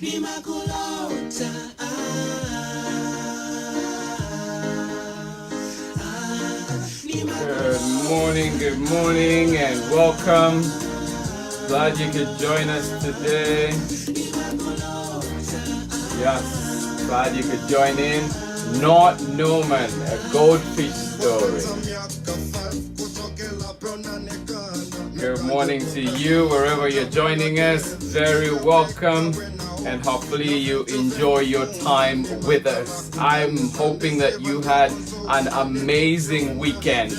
Good morning, and welcome. Glad you could join us today. Yes, glad you could join in. Not Norman, a goldfish story. Good morning to you, wherever you're joining us. Very welcome, and hopefully you enjoy your time with us. I'm hoping that you had an amazing weekend.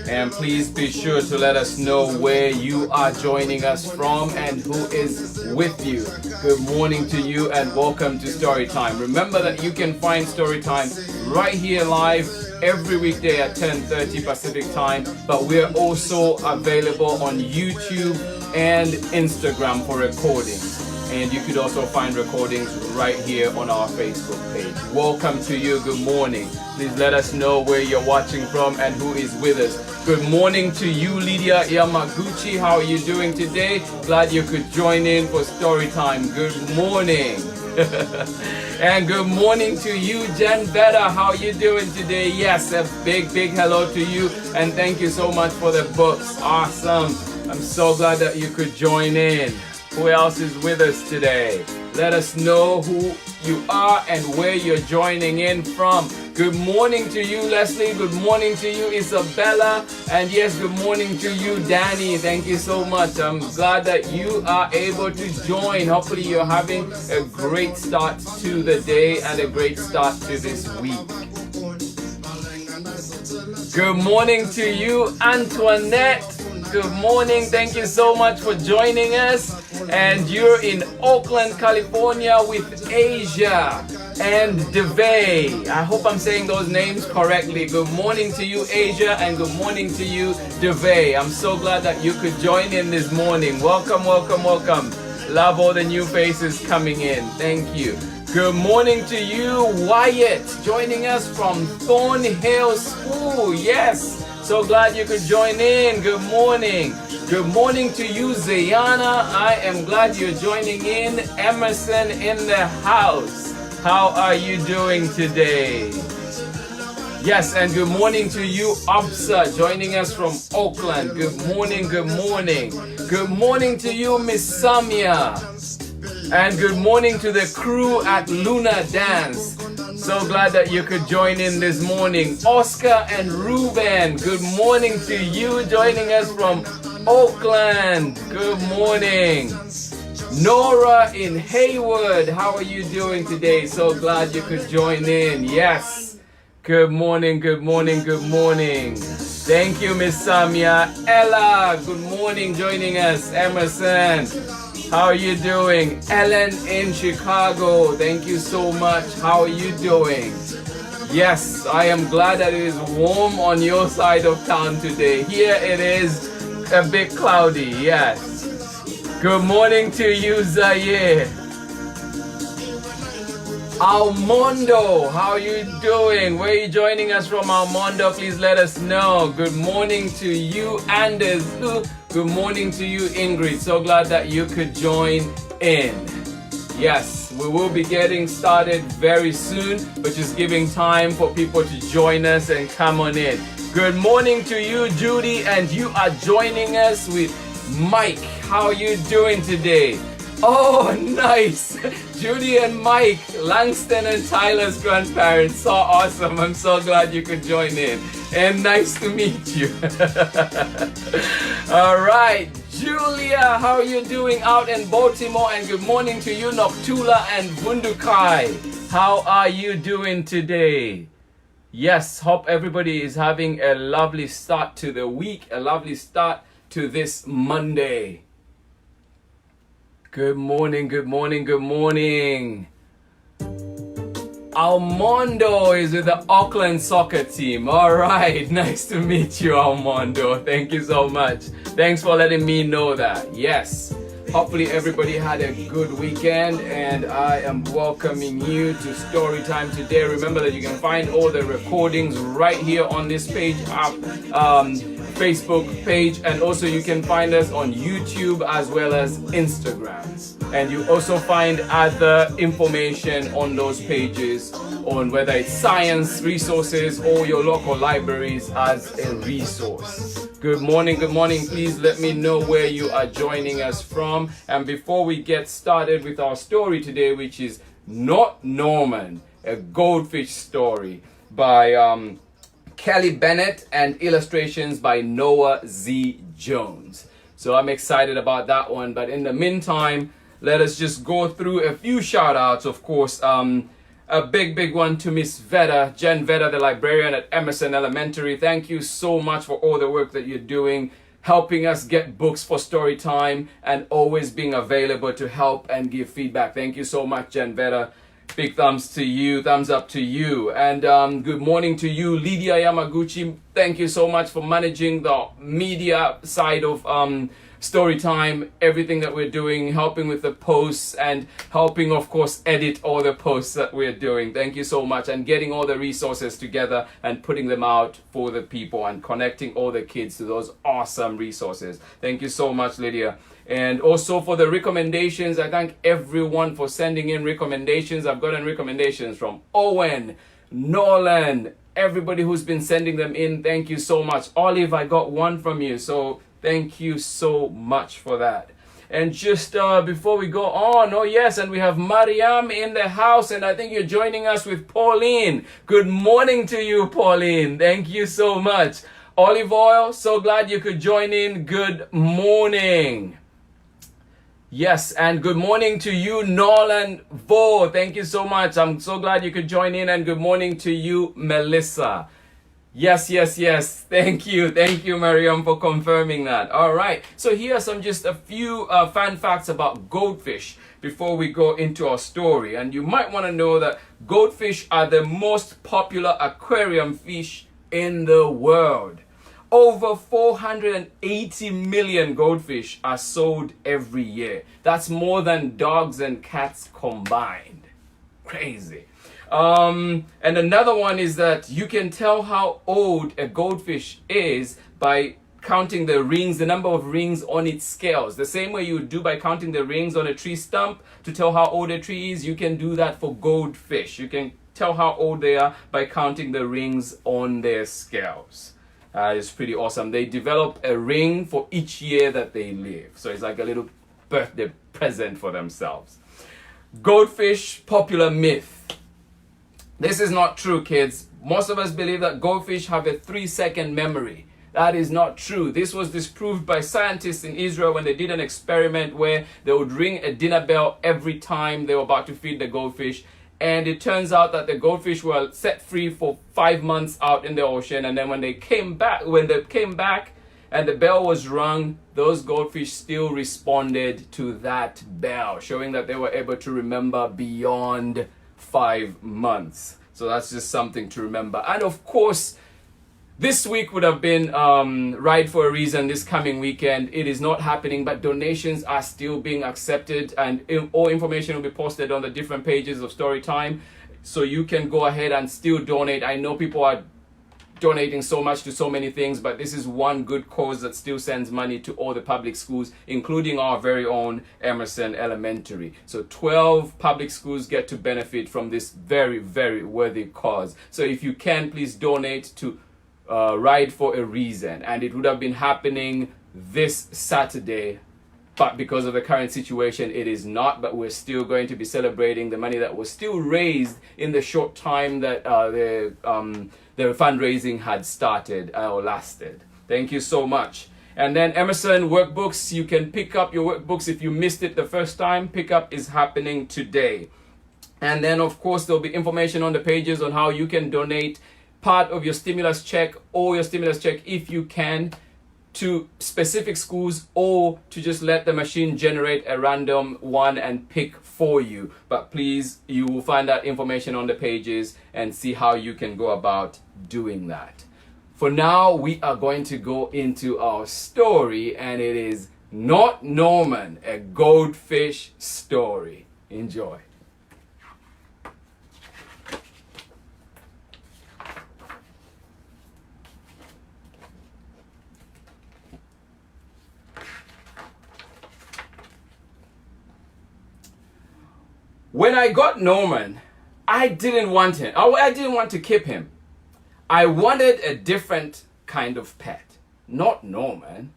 And please be sure to let us know where you are joining us from and who is with you. Good morning to you and welcome to Storytime. Remember that you can find Storytime right here live every weekday at 10:30 Pacific time, but we're also available on YouTube and Instagram for recordings. And you could also find recordings right here on our Facebook page. Welcome to you. Good morning. Please let us know where you're watching from and who is with us. Good morning to you, Lydia Yamaguchi. How are you doing today? Glad you could join in for story time. Good morning. And good morning to you, Jen Betta. How are you doing today? Yes, a big hello to you. And thank you so much for the books. Awesome. I'm so glad that you could join in. Who else is with us today? Let us know who you are and where you're joining in from. Good morning to you, Leslie. Good morning to you, Isabella. And yes, good morning to you, Danny. Thank you so much. I'm glad that you are able to join. Hopefully you're having a great start to the day and a great start to this week. Good morning to you, Antoinette. Good morning. Thank you so much for joining us. And you're in Oakland, California with Asia and Devay. I hope I'm saying those names correctly. Good morning to you, Asia, and good morning to you, Devay. I'm so glad that you could join in this morning. Welcome, welcome, welcome. Love all the new faces coming in. Thank you. Good morning to you, Wyatt, joining us from Thornhill School. Yes. So glad you could join in. Good morning. Good morning to you, Zayana. I am glad you're joining in. Emerson in the house. How are you doing today? Yes, and good morning to you, Absa, joining us from Oakland. Good morning, good morning. Good morning to you, Miss Samia. And good morning to the crew at Luna Dance. So glad that you could join in this morning. Oscar and Ruben, good morning to you, joining us from Oakland. Good morning. Nora in Haywood, how are you doing today? So glad you could join in. Yes. Good morning, good morning, good morning. Thank you, Miss Samia. Ella, good morning, joining us. Emerson, how are you doing? Ellen in Chicago, thank you so much. How are you doing? Yes, I am glad that it is warm on your side of town today. Here it is a bit cloudy, yes. Good morning to you, Zaire. Almondo, how are you doing? Where are you joining us from, Almondo? Please let us know. Good morning to you, Anders. Good morning to you, Ingrid. So glad that you could join in. Yes, we will be getting started very soon, but just giving time for people to join us and come on in. Good morning to you, Judy, and you are joining us with Mike. How are you doing today? Oh, nice. Judy and Mike, Langston and Tyler's grandparents. So awesome. I'm so glad you could join in. And nice to meet you. All right. Julia, how are you doing out in Baltimore? And good morning to you, Noctula and Bundukai. How are you doing today? Yes, hope everybody is having a lovely start to the week, a lovely start to this Monday. Good morning, good morning, good morning. Almondo is with the Auckland soccer team. All right, nice to meet you, Almondo. Thank you so much. Thanks for letting me know that. Yes, hopefully everybody had a good weekend, and I am welcoming you to Storytime today. Remember that you can find all the recordings right here on this page Facebook page, and also you can find us on YouTube as well as Instagram. And you also find other information on those pages on whether it's science resources or your local libraries as a resource. Good morning, good morning. Please let me know where you are joining us from. And before we get started with our story today, which is Not Norman, a goldfish story by Kelly Bennett and illustrations by Noah Z. Jones. So I'm excited about that one. But in the meantime, let us just go through a few shout outs. Of course, a big one to Miss Veda, Jen Veda, the librarian at Emerson Elementary. Thank you so much for all the work that you're doing, helping us get books for story time and always being available to help and give feedback. Thank you so much, Jen Veda. Big thumbs to you, thumbs up to you. And good morning to you, Lydia Yamaguchi. Thank you so much for managing the media side of Storytime, everything that we're doing, helping with the posts and helping, of course, edit all the posts that we're doing. Thank you so much. And getting all the resources together and putting them out for the people and connecting all the kids to those awesome resources. Thank you so much, Lydia. And also for the recommendations, I thank everyone for sending in recommendations. I've gotten recommendations from Owen, Nolan, everybody who's been sending them in. Thank you so much. Olive, I got one from you. So thank you so much for that. And just before we go on, oh yes, and we have Mariam in the house, and I think you're joining us with Pauline. Good morning to you, Pauline. Thank you so much. Olive Oil, so glad you could join in. Good morning. Yes, and good morning to you, Nolan Vo. Thank you so much. I'm so glad you could join in, and good morning to you, Melissa. Yes. Thank you, Mariam, for confirming that. All right. So here are just a few fun facts about goldfish before we go into our story. And you might want to know that goldfish are the most popular aquarium fish in the world. Over 480 million goldfish are sold every year. That's more than dogs and cats combined. Crazy. And another one is that you can tell how old a goldfish is by counting the rings, the number of rings on its scales. The same way you would do by counting the rings on a tree stump to tell how old a tree is, you can do that for goldfish. You can tell how old they are by counting the rings on their scales. It's pretty awesome. They develop a ring for each year that they live. So it's like a little birthday present for themselves. Goldfish, popular myth. This is not true, kids. Most of us believe that goldfish have a 3-second memory. That is not true. This was disproved by scientists in Israel when they did an experiment where they would ring a dinner bell every time they were about to feed the goldfish. And it turns out that the goldfish were set free for 5 months out in the ocean. And then when they came back and the bell was rung, those goldfish still responded to that bell, showing that they were able to remember beyond 5 months. So that's just something to remember. And of course, this week would have been right for a reason. This coming weekend, it is not happening, but donations are still being accepted, and all information will be posted on the different pages of Storytime, so you can go ahead and still donate. I know people are donating so much to so many things, but this is one good cause that still sends money to all the public schools, including our very own Emerson Elementary. So 12 public schools get to benefit from this very, very worthy cause. So if you can, please donate to Ride for a Reason. And it would have been happening this Saturday, but because of the current situation, it is not. But we're still going to be celebrating the money that was still raised in the short time that the fundraising had started or lasted. Thank you so much. And then Emerson workbooks, you can pick up your workbooks if you missed it the first time. Pickup is happening today. And then of course there'll be information on the pages on how you can donate part of your stimulus check or your stimulus check if you can to specific schools, or to just let the machine generate a random one and pick for you. But please, you will find that information on the pages and see how you can go about doing that. For now, we are going to go into our story, and it is Not Norman, a goldfish story. Enjoy. When I got Norman, I didn't want him. I didn't want to keep him. I wanted a different kind of pet, not Norman.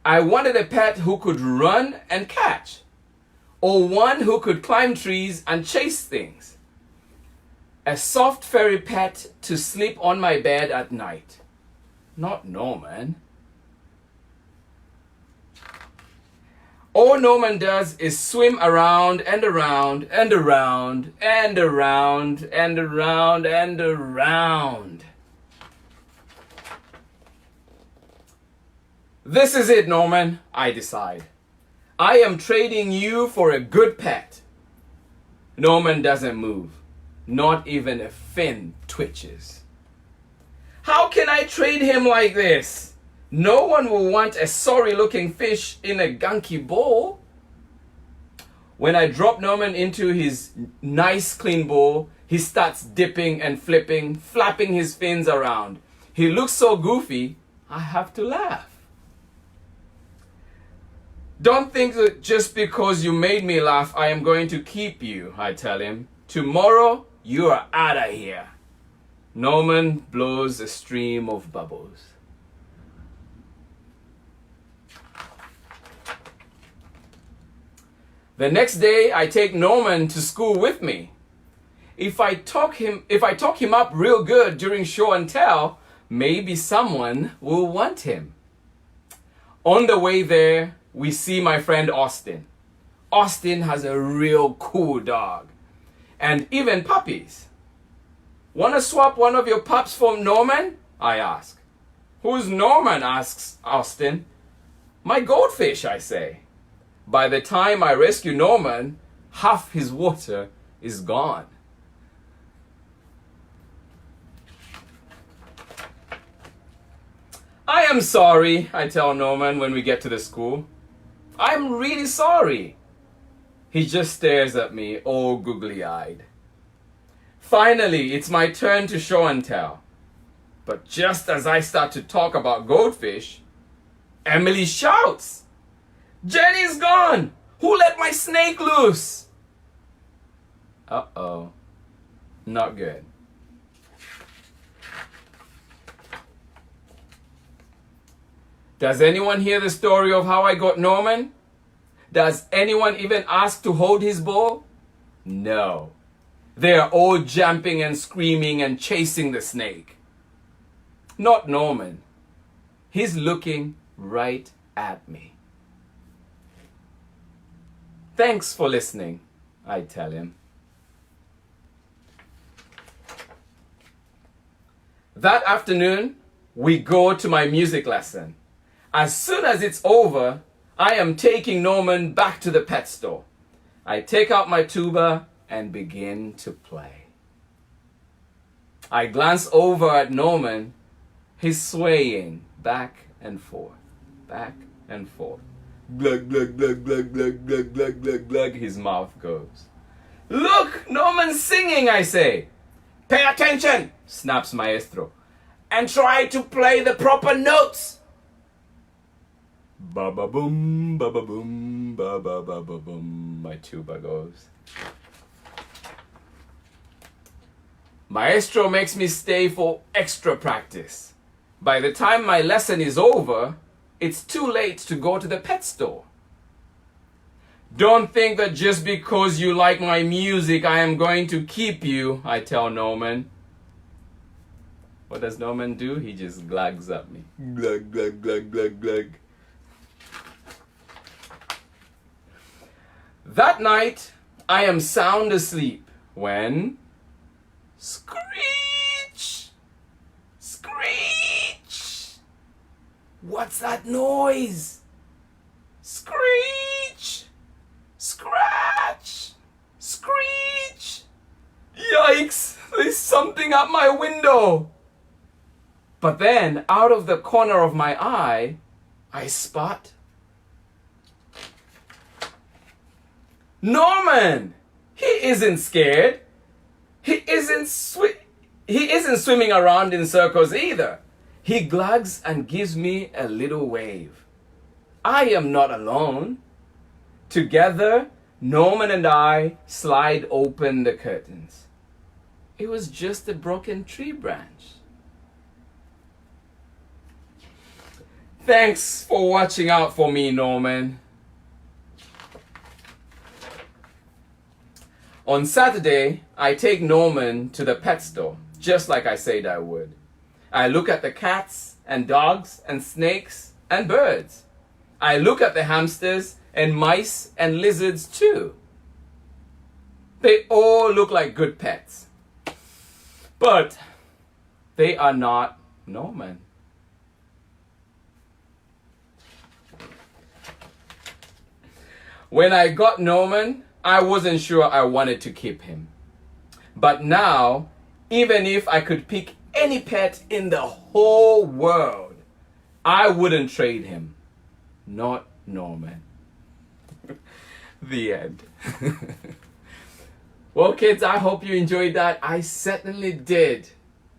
I wanted a pet who could run and catch, or one who could climb trees and chase things. A soft furry pet to sleep on my bed at night, not Norman. All Norman does is swim around and around and around and around and around and around. This is it, Norman, I decide. I am trading you for a good pet. Norman doesn't move. Not even a fin twitches. How can I trade him like this? No one will want a sorry-looking fish in a gunky bowl. When I drop Norman into his nice clean bowl, he starts dipping and flipping, flapping his fins around. He looks so goofy, I have to laugh. Don't think that just because you made me laugh, I am going to keep you, I tell him. Tomorrow, you are out of here. Norman blows a stream of bubbles. The next day, I take Norman to school with me. If I talk him up real good during show and tell, maybe someone will want him. On the way there, we see my friend Austin. Austin has a real cool dog, and even puppies. Want to swap one of your pups for Norman? I ask. Who's Norman? Asks Austin. My Goldfish, I say. By the time I rescue Norman, half his water is gone. I am sorry, I tell Norman when we get to the school. I'm really sorry. He just stares at me, all googly-eyed. Finally, it's my turn to show and tell. But just as I start to talk about Goldfish, Emily shouts, Jenny's gone! Who let my snake loose? Uh-oh. Not good. Does anyone hear the story of how I got Norman? Does anyone even ask to hold his ball? No. They are all jumping and screaming and chasing the snake. Not Norman. He's looking right at me. Thanks for listening, I tell him. That afternoon, we go to my music lesson. As soon as it's over, I am taking Norman back to the pet store. I take out my tuba and begin to play. I glance over at Norman. He's swaying back and forth, back and forth. Glug, glug, glug, glug, glug, glug, glug, glug, glug, his mouth goes. Look, Norman's singing, I say. Pay attention, snaps Maestro, and try to play the proper notes. Ba-ba-boom, ba-ba-boom, ba-ba-ba-ba-boom, my tuba goes. Maestro makes me stay for extra practice. By the time my lesson is over, it's too late to go to the pet store. Don't think that just because you like my music, I am going to keep you, I tell Norman. What does Norman do? He just glugs at me. Glug, glug, glug, glug, glug. That night, I am sound asleep when... Screech! Screech! What's that noise? Screech! Scratch! Screech! Yikes! There's something at my window! But then, out of the corner of my eye, I spot Norman! He isn't scared. He isn't swimming around in circles either. He glugs and gives me a little wave. I am not alone. Together, Norman and I slide open the curtains. It was just a broken tree branch. Thanks for watching out for me, Norman. On Saturday, I take Norman to the pet store, just like I said I would. I look at the cats and dogs and snakes and birds. I look at the hamsters and mice and lizards too. They all look like good pets. But they are not Norman. When I got Norman, I wasn't sure I wanted to keep him. But now, even if I could pick any pet in the whole world, I wouldn't trade him. Not Norman. The end. Well, kids, I hope you enjoyed that. I certainly did.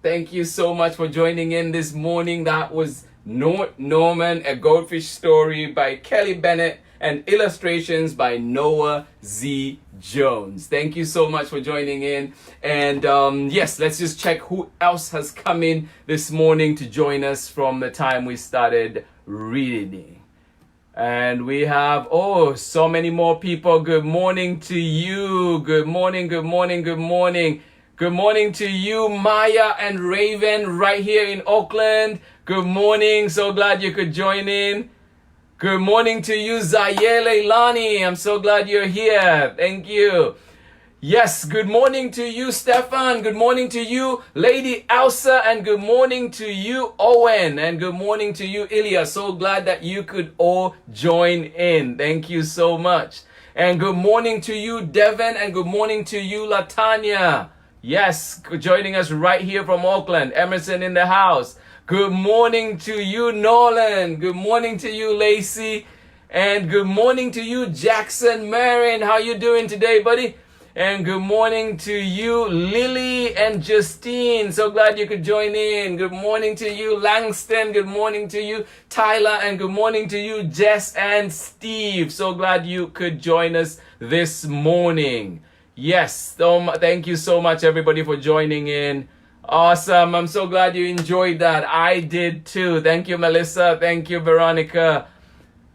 Thank you so much for joining in this morning. That was Norman, a Goldfish story by Kelly Bennett, and illustrations by Noah Z. Jones. Thank you so much for joining in. And yes, let's just check who else has come in this morning to join us from the time we started reading. And we have, so many more people. Good morning to you. Good morning, good morning, good morning. Good morning to you, Maya and Raven, right here in Oakland. Good morning. So glad you could join in. Good morning to you, Zayele Lani. I'm so glad you're here. Thank you. Yes, good morning to you, Stefan. Good morning to you, Lady Elsa. And good morning to you, Owen. And good morning to you, Ilya. So glad that you could all join in. Thank you so much. And good morning to you, Devin. And good morning to you, Latanya. Yes, joining us right here from Oakland. Emerson in the house. Good morning to you, Nolan. Good morning to you, Lacey. And good morning to you, Jackson Marin. How you doing today, buddy? And good morning to you, Lily and Justine. So glad you could join in. Good morning to you, Langston. Good morning to you, Tyler. And good morning to you, Jess and Steve. So glad you could join us this morning. Yes, thank you so much, everybody, for joining in. Awesome. I'm so glad you enjoyed that. I did too. Thank you, Melissa. Thank you, Veronica.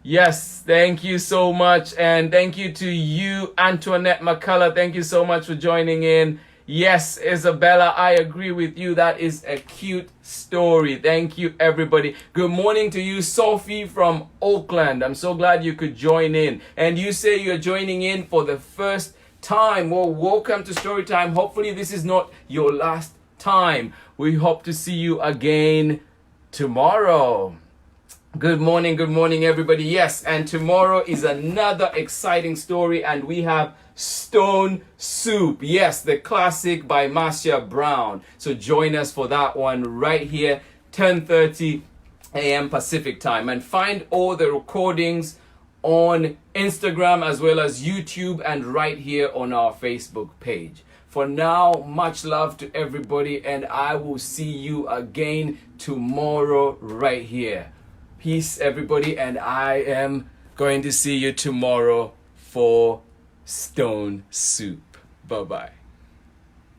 Yes, thank you so much. And thank you to you, Antoinette McCullough. Thank you so much for joining in. Yes, Isabella, I agree with you. That is a cute story. Thank you, everybody. Good morning to you, Sophie from Oakland. I'm so glad you could join in. And you say you're joining in for the first time. Well, welcome to Storytime. Hopefully this is not your last time. We hope to see you again tomorrow. Good morning, everybody. Yes, and tomorrow is another exciting story, and we have Stone Soup. Yes, the classic by Marcia Brown. So join us for that one right here, 10:30 a.m. Pacific time. And find all the recordings on Instagram as well as YouTube and right here on our Facebook page. For now, much love to everybody, and I will see you again tomorrow right here. Peace, everybody, and I am going to see you tomorrow for Stone Soup. Bye-bye.